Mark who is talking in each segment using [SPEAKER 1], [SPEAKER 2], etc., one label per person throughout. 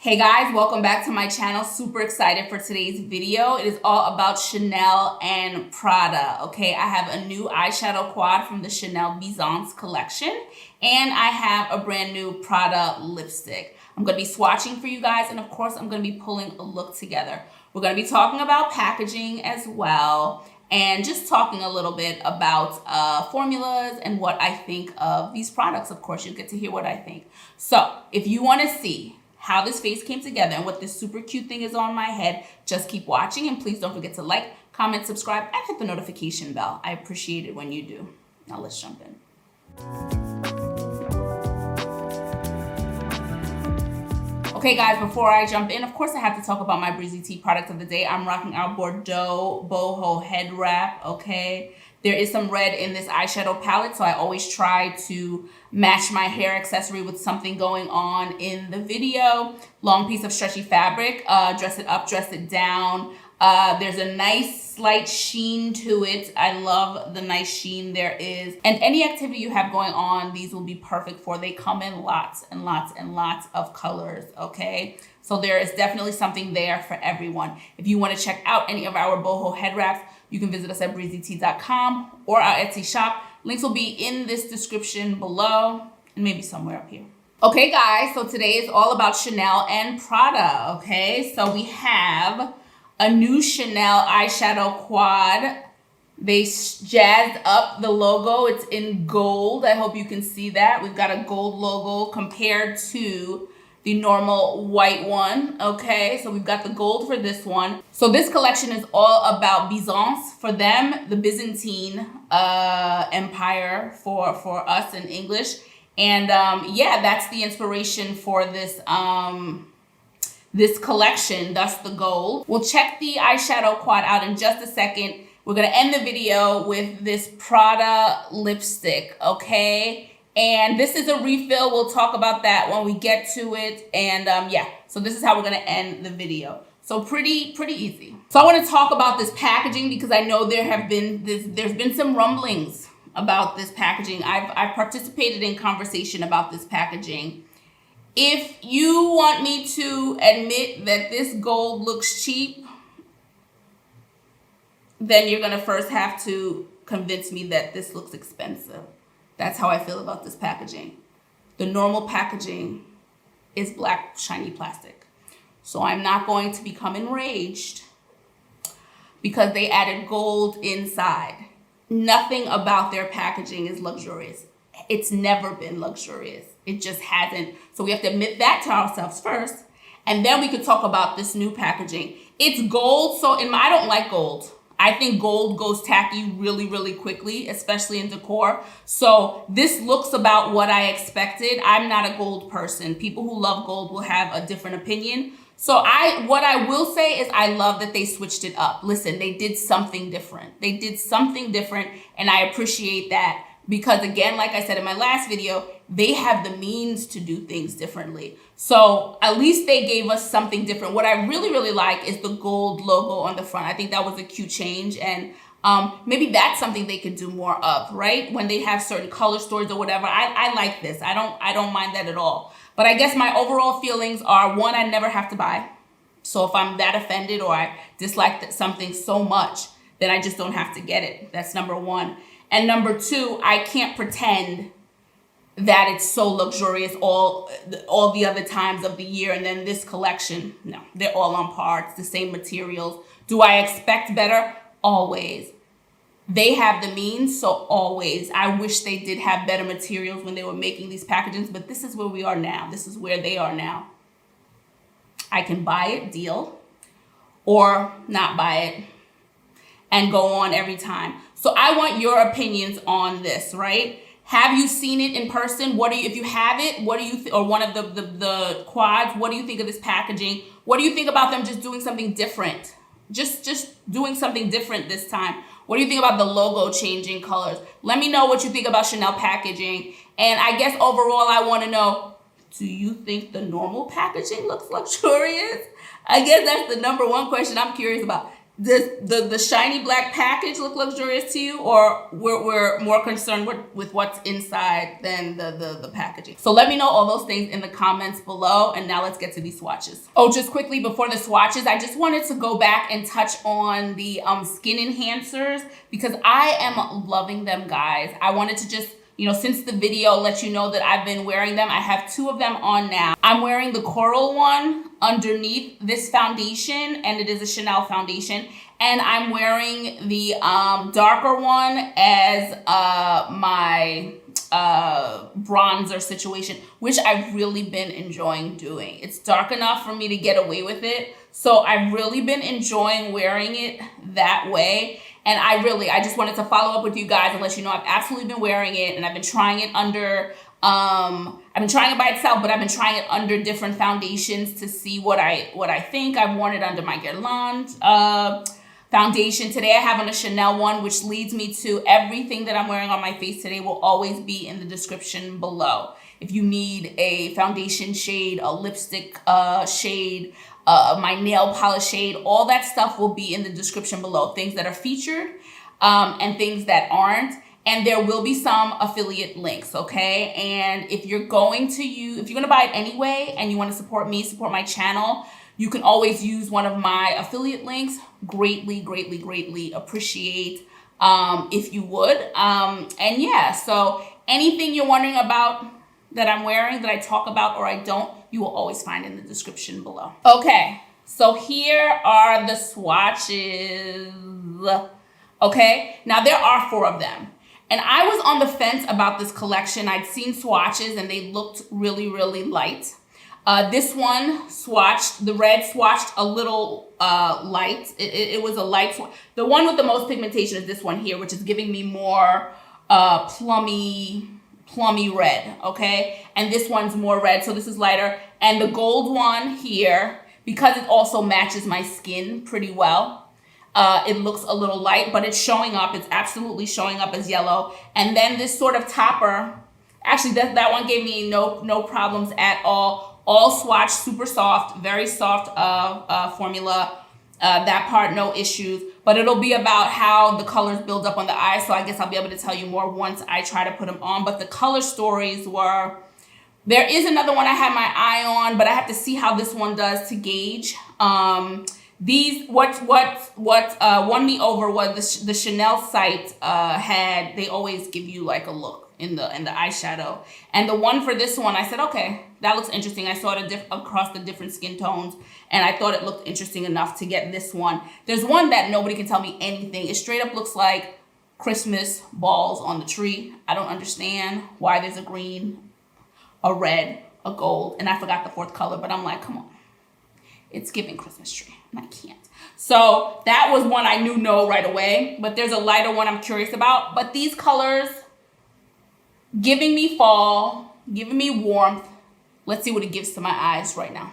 [SPEAKER 1] Hey guys, welcome back to my channel. Super excited for today's video. It is all about Chanel and Prada, okay? I have a new eyeshadow quad from the Chanel Byzance collection, and I have a brand new Prada lipstick. I'm gonna be swatching for you guys, and of course, I'm gonna be pulling a look together. We're gonna be talking about packaging as well, and just talking a little bit about formulas and what I think of these products. Of course, you'll get to hear what I think. So, if you wanna see how this face came together and what this super cute thing is on my head, just keep watching, and please don't forget to like, comment, subscribe, and hit the notification bell. I appreciate it when you do. Now let's jump in. Okay guys, before I jump in, of course I have to talk about my Breezy Tee product of the day. I'm rocking our Bordeaux Boho head wrap, okay? There is some red in this eyeshadow palette, so I always try to match my hair accessory with something going on in the video. Long piece of stretchy fabric, dress it up, dress it down. There's a nice slight sheen to it. I love the nice sheen there is. And any activity you have going on, these will be perfect for. They come in lots and lots and lots of colors, okay? So there is definitely something there for everyone. If you want to check out any of our boho head wraps, you can visit us at breezytee.com or our Etsy shop. Links will be in this description below and maybe somewhere up here. Okay guys, so today is all about Chanel and Prada, okay? So we have a new Chanel eyeshadow quad. They jazzed up the logo. It's in gold. I hope you can see that. We've got a gold logo compared to the normal white one, okay? So we've got the gold for this one. So this collection is all about Byzance. For them, the Byzantine empire for us in English. And yeah, that's the inspiration for this this collection, thus the gold. We'll check the eyeshadow quad out in just a second. We're gonna end the video with this Prada lipstick, okay? And this is a refill. We'll talk about that when we get to it. And yeah, so this is how we're gonna end the video. So pretty easy. So I wanna talk about this packaging because I know there's been some rumblings about this packaging. I've participated in conversation about this packaging. If you want me to admit that this gold looks cheap, then you're gonna first have to convince me that this looks expensive. That's how I feel about this packaging. The normal packaging is black, shiny plastic. So I'm not going to become enraged because they added gold inside. Nothing about their packaging is luxurious. It's never been luxurious. It just hasn't. So we have to admit that to ourselves first. And then we could talk about this new packaging. It's gold, so I don't like gold. I think gold goes tacky really quickly, especially in decor. So this looks about what I expected. I'm not a gold person. People who love gold will have a different opinion. So what I will say is I love that they switched it up. Listen, they did something different. They did something different, and I appreciate that. Because again, like I said in my last video, they have the means to do things differently. So at least they gave us something different. What I really like is the gold logo on the front. I think that was a cute change, and maybe that's something they could do more of, right? When they have certain color stories or whatever. I like this. I don't mind that at all. But I guess my overall feelings are, one, I never have to buy. So if I'm that offended or I dislike something so much, then I just don't have to get it. That's number one. And number two, I can't pretend that it's so luxurious all the other times of the year. And then this collection, no, they're all on par. It's the same materials. Do I expect better? Always. They have the means, so always. I wish they did have better materials when they were making these packagings, but this is where we are now. This is where they are now. I can buy it, deal, or not buy it and go on every time. So I want your opinions on this, right? Have you seen it in person? If you have it, what do you or one of the quads, what do you think of this packaging? What do you think about them just doing something different? Just doing something different this time. What do you think about the logo changing colors? Let me know what you think about Chanel packaging. And I guess overall, I want to know, do you think the normal packaging looks luxurious? I guess that's the number one question I'm curious about. Does the shiny black package look luxurious to you, or we're more concerned with what's inside than the packaging? So let me know all those things in the comments below. And now let's get to these swatches. Oh, just quickly before the swatches, I just wanted to go back and touch on the skin enhancers because I am loving them, guys. I wanted to just, you know, since the video, let you know that I've been wearing them. I have 2 of them on now. I'm wearing the coral one underneath this foundation, and it is a Chanel foundation. And I'm wearing the darker one as my bronzer situation, which I've really been enjoying doing. It's dark enough for me to get away with it. So I've really been enjoying wearing it that way. And I just wanted to follow up with you guys and let you know I've absolutely been wearing it, and I've been trying it under, I've been trying it by itself, but I've been trying it under different foundations to see what I think. I've worn it under my Guerlain foundation. Today I have on a Chanel one, which leads me to everything that I'm wearing on my face today will always be in the description below. If you need a foundation shade, a lipstick shade, my nail polish shade, all that stuff will be in the description below. Things that are featured and things that aren't. And there will be some affiliate links, okay? And if you're going to buy it anyway and you want to support me, support my channel, you can always use one of my affiliate links. Greatly, greatly, greatly appreciate if you would. And yeah, so anything you're wondering about that I'm wearing, that I talk about or I don't, you will always find in the description below. Okay, so here are the swatches. Okay, now there are 4 of them. And I was on the fence about this collection. I'd seen swatches and they looked really, really light. This one swatched, the red swatched a little light. It was a light swatch. The one with the most pigmentation is this one here, which is giving me more plummy red, okay? And this one's more red, so this is lighter. And the gold one here, because it also matches my skin pretty well, it looks a little light, but it's showing up. It's absolutely showing up as yellow. And then this sort of topper, actually that one gave me no problems at all. All swatched, super soft, very soft formula. That part, no issues. But it'll be about how the colors build up on the eyes. So I guess I'll be able to tell you more once I try to put them on. But the color stories were, there is another one I had my eye on, but I have to see how this one does to gauge. These, what won me over was the Chanel site had, they always give you like a look in the eyeshadow. And the one for this one, I said, okay, that looks interesting. I saw it across the different skin tones, and I thought it looked interesting enough to get this one. There's one that nobody can tell me anything. It straight up looks like Christmas balls on the tree. I don't understand why there's a green, a red, a gold, and I forgot the 4th color, but I'm like, come on. It's giving Christmas tree, and I can't. So that was one I knew no right away, but there's a lighter one I'm curious about. But these colors, giving me fall, giving me warmth. Let's see what it gives to my eyes right now.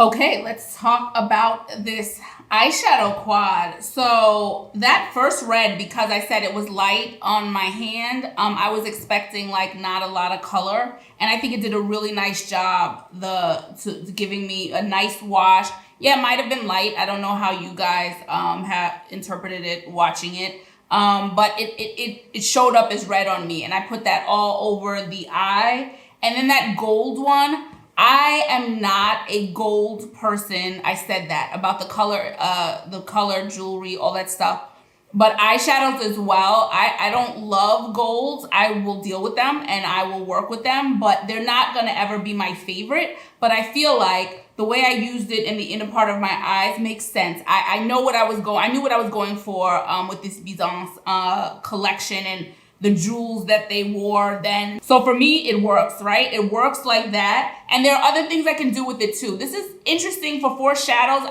[SPEAKER 1] Okay, let's talk about this eyeshadow quad. So that first red, because I said it was light on my hand, I was expecting like not a lot of color, and I think it did a really nice job to giving me a nice wash. Yeah, it might have been light. I don't know how you guys have interpreted it watching it, but it showed up as red on me, and I put that all over the eye. And then that gold one, I am not a gold person. I said that about the color jewelry, all that stuff. But eyeshadows as well. I don't love golds. I will deal with them and I will work with them, but they're not gonna ever be my favorite. But I feel like the way I used it in the inner part of my eyes makes sense. I knew what I was going for with this Byzance collection and the jewels that they wore then. So for me, it works, right? It works like that. And there are other things I can do with it too. This is interesting for foreshadows.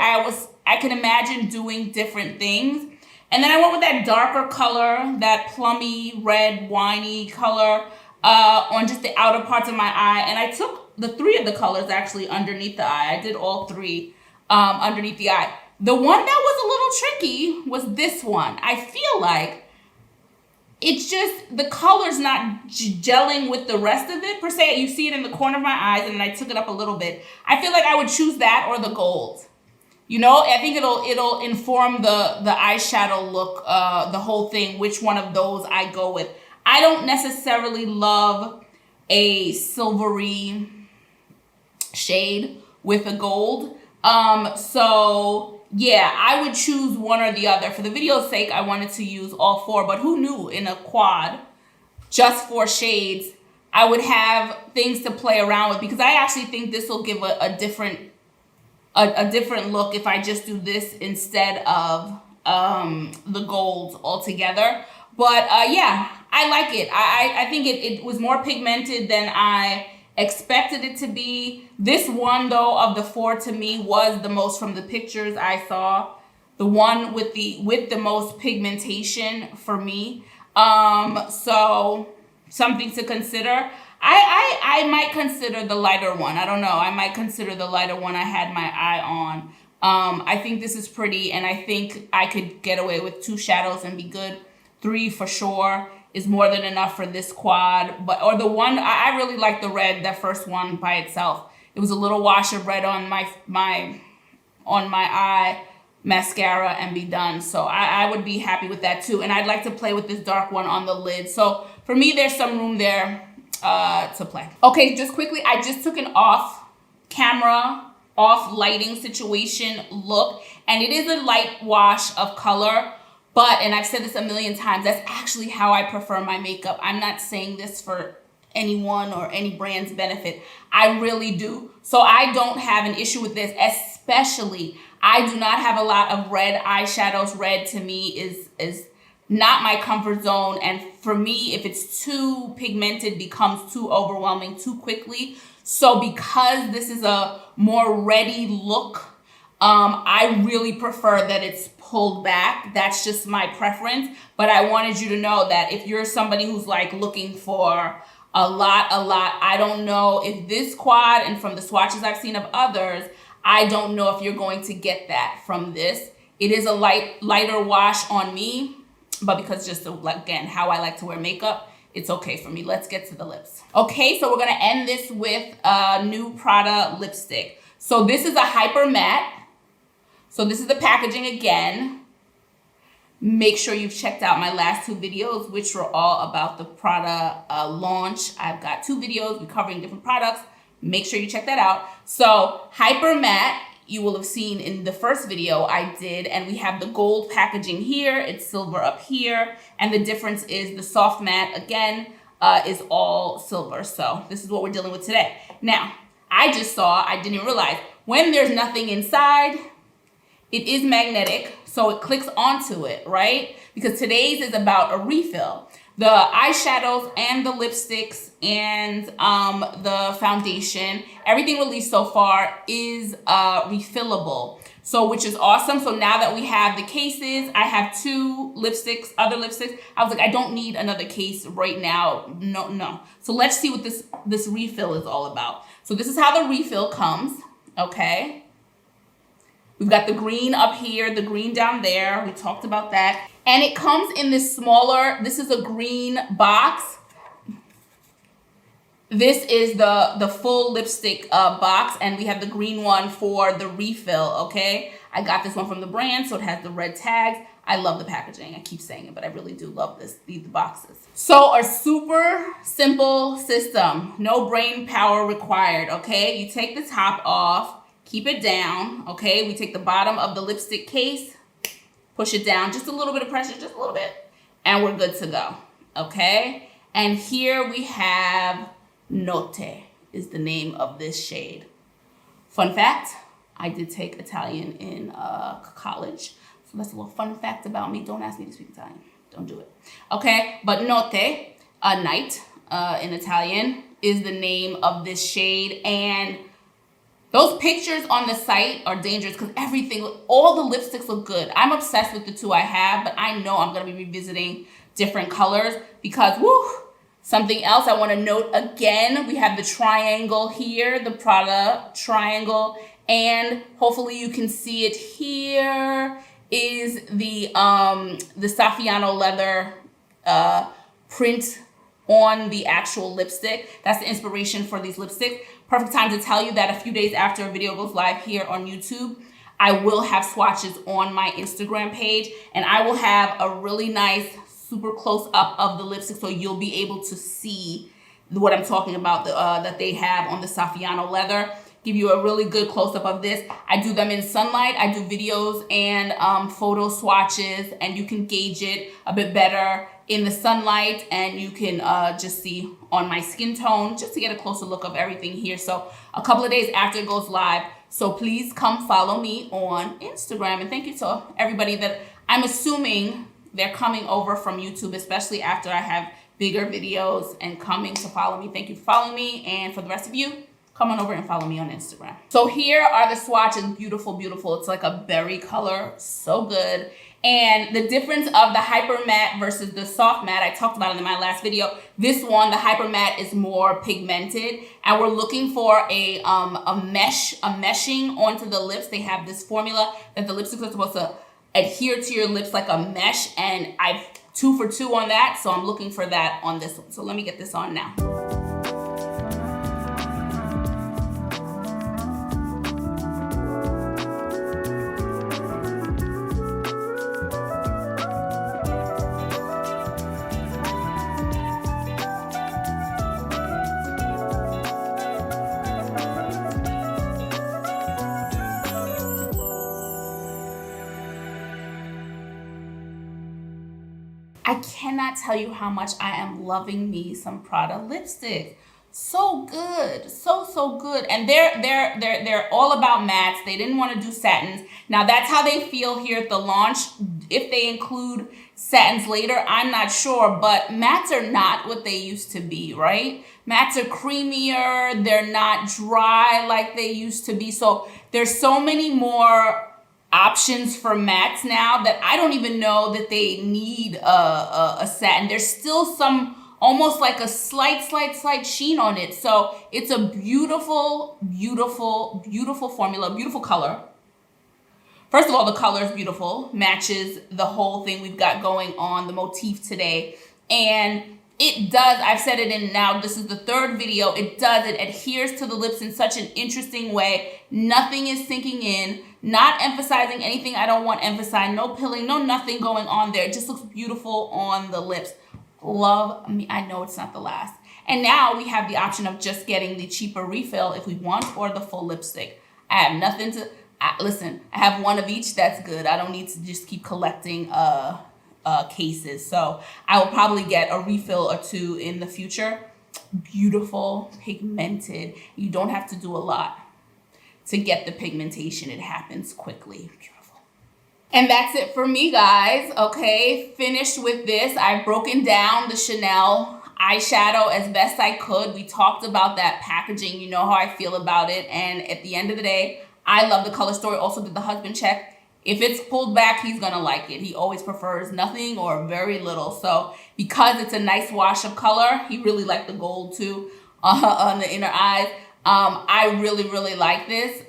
[SPEAKER 1] I can imagine doing different things. And then I went with that darker color, that plummy, red, winey color on just the outer parts of my eye. And I took the three of the colors actually underneath the eye. I did all three underneath the eye. The one that was a little tricky was this one. I feel like it's just the color's not gelling with the rest of it per se. You see it in the corner of my eyes, and then I took it up a little bit. I feel like I would choose that or the gold. You know, I think it'll inform the eyeshadow look, the whole thing, which one of those I go with. I don't necessarily love a silvery shade with a gold. So yeah, I would choose one or the other. For the video's sake, I wanted to use all four, but who knew in a quad, just 4 shades, I would have things to play around with, because I actually think this will give a different look if I just do this instead of the golds altogether. But yeah, I like it. I think it was more pigmented than I expected it to be. This one though of the 4 to me was the most, from the pictures I saw, the one with the most pigmentation for me. So something to consider. I might consider the lighter one. I don't know. I might consider the lighter one I had my eye on. I think this is pretty, and I think I could get away with 2 shadows and be good. 3 for sure is more than enough for this quad. Or the one, I really like the red, that first one by itself. It was a little wash of red on my eye, mascara, and be done. So I would be happy with that too. And I'd like to play with this dark one on the lid. So for me, there's some room there to play. Okay, just quickly, I just took an off camera, off lighting situation look, and it is a light wash of color. But, and I've said this a million times, that's actually how I prefer my makeup. I'm not saying this for anyone or any brand's benefit. I really do. So I don't have an issue with this, especially I do not have a lot of red eyeshadows. Red to me is not my comfort zone. And for me, if it's too pigmented, becomes too overwhelming too quickly. So because this is a more reddy look, I really prefer that it's pulled back. That's just my preference. But I wanted you to know that if you're somebody who's like looking for a lot, I don't know if this quad, and from the swatches I've seen of others, I don't know if you're going to get that from this. It is a lighter wash on me, but because just again, how I like to wear makeup, it's okay for me. Let's get to the lips. Okay, so we're gonna end this with a new Prada lipstick. So this is a hyper matte. So this is the packaging again. Make sure you've checked out my last 2 videos, which were all about the Prada launch. I've got 2 videos covering different products. Make sure you check that out. So hyper matte, you will have seen in the first video I did, and we have the gold packaging here. It's silver up here. And the difference is the soft matte, again, is all silver. So this is what we're dealing with today. Now, I didn't realize, when there's nothing inside, it is magnetic, so it clicks onto it, right? Because today's is about a refill. The eyeshadows and the lipsticks and the foundation, everything released so far is refillable. So, which is awesome. So now that we have the cases, I have 2 lipsticks, other lipsticks. I was like, I don't need another case right now. No. So let's see what this refill is all about. So this is how the refill comes, okay? We've got the green up here, the green down there. We talked about that. And it comes in this smaller, this is a green box. This is the full lipstick box, and we have the green one for the refill, okay? I got this one from the brand, so it has the red tags. I love the packaging. I keep saying it, but I really do love these boxes. So a super simple system. No brain power required, okay? You take the top off. Keep it down, okay? We take the bottom of the lipstick case, push it down, just a little bit of pressure, just a little bit, and we're good to go, okay? And here we have Notte is the name of this shade. Fun fact, I did take Italian in college, so that's a little fun fact about me. Don't ask me to speak Italian, don't do it, okay? But Notte, night in Italian, is the name of this shade, and those pictures on the site are dangerous because all the lipsticks look good. I'm obsessed with the 2 I have, but I know I'm going to be revisiting different colors because, something else I want to note again, we have the triangle here, the Prada triangle, and hopefully you can see it here is the Saffiano leather print on the actual lipstick. That's the inspiration for these lipsticks. Perfect time to tell you that a few days after a video goes live here on YouTube, I will have swatches on my Instagram page, and I will have a really nice, super close up of the lipstick, so you'll be able to see what I'm talking about that they have on the Saffiano leather. Give you a really good close up of this. I do them in sunlight. I do videos and photo swatches, and you can gauge it a bit better in the sunlight, and you can just see on my skin tone just to get a closer look of everything here. So a couple of days after it goes live. So please come follow me on Instagram. And thank you to everybody that I'm assuming they're coming over from YouTube, especially after I have bigger videos and coming to follow me. Thank you for following me. And for the rest of you, come on over and follow me on Instagram. So here are the swatches. Beautiful, beautiful. It's like a berry color. So good. And the difference of the hyper matte versus the soft matte, I talked about it in my last video. This one, the hyper matte, is more pigmented, and we're looking for a meshing onto the lips. They have this formula that the lipsticks are supposed to adhere to your lips like a mesh, and I've 2 for 2 on that, so I'm looking for that on this one. So let me get this on now. I cannot tell you how much I am loving me some Prada lipstick. So good, so good. And they're all about mattes. They didn't want to do satins. Now that's how they feel here at the launch. If they include satins later, I'm not sure, but mattes are not what they used to be, right? Mattes are creamier. They're not dry like they used to be. So there's so many more options for mattes now that I don't even know that they need a satin. There's still some almost like a slight sheen on it. So it's a beautiful formula, beautiful color. First of all, the color is beautiful, matches the whole thing we've got going on, the motif today. And it does, I've said it in now, this is the third video, it adheres to the lips in such an interesting way. Nothing is sinking in, not emphasizing anything I don't want emphasized, no pilling, no nothing going on there. It just looks beautiful on the lips. Love me. I know it's not the last. And now we have the option of just getting the cheaper refill if we want, or the full lipstick. I have nothing to, listen, I have one of each, that's good. I don't need to just keep collecting cases. So I will probably get a refill or two in the future. Beautiful, pigmented. You don't have to do a lot to get the pigmentation. It happens quickly. Beautiful. And that's it for me, guys. Okay, finished with this. I've broken down the Chanel eyeshadow as best I could. We talked about that packaging. You know how I feel about it. And at the end of the day, I love the color story. Also did the husband check. If it's pulled back, he's gonna like it. He always prefers nothing or very little. So because it's a nice wash of color, he really liked the gold too on the inner eyes. I really like this.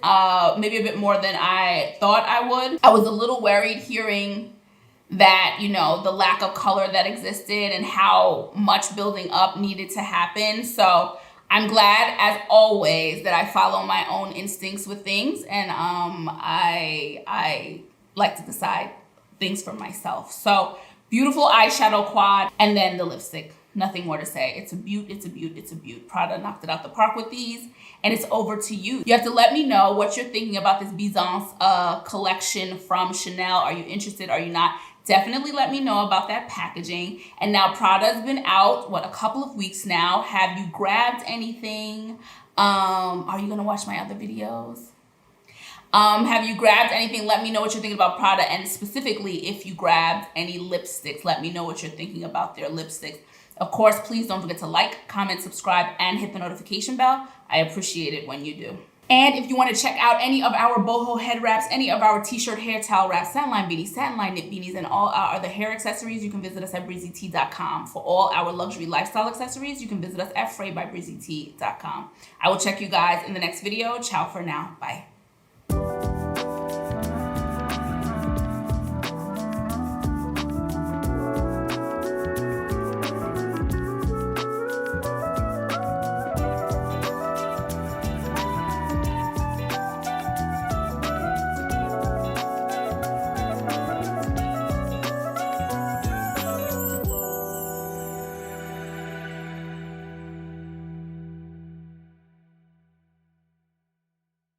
[SPEAKER 1] Maybe a bit more than I thought I would. I was a little worried hearing that, you know, the lack of color that existed and how much building up needed to happen. So I'm glad, as always, that I follow my own instincts with things, and I like to decide things for myself. So beautiful eyeshadow quad, and then the lipstick. Nothing more to say. It's a beaut, it's a beaut, it's a beaut. Prada knocked it out the park with these, and it's over to you. You have to let me know what you're thinking about this Byzance collection from Chanel. Are you interested? Are you not? Definitely let me know about that packaging. And now Prada's been out, what, a couple of weeks now. Have you grabbed anything? Are you gonna watch my other videos? Have you grabbed anything? Let me know what you're thinking about Prada, and specifically if you grabbed any lipsticks, let me know what you're thinking about their lipsticks. Of course, please don't forget to like, comment, subscribe, and hit the notification bell. I appreciate it when you do. And if you want to check out any of our boho head wraps, any of our t-shirt hair towel wraps, satin line beanies, satin line knit beanies, and all our other hair accessories, you can visit us at breezytee.com. For all our luxury lifestyle accessories, you can visit us at Frais by breezytee.com. I will check you guys in the next video. Ciao for now. Bye.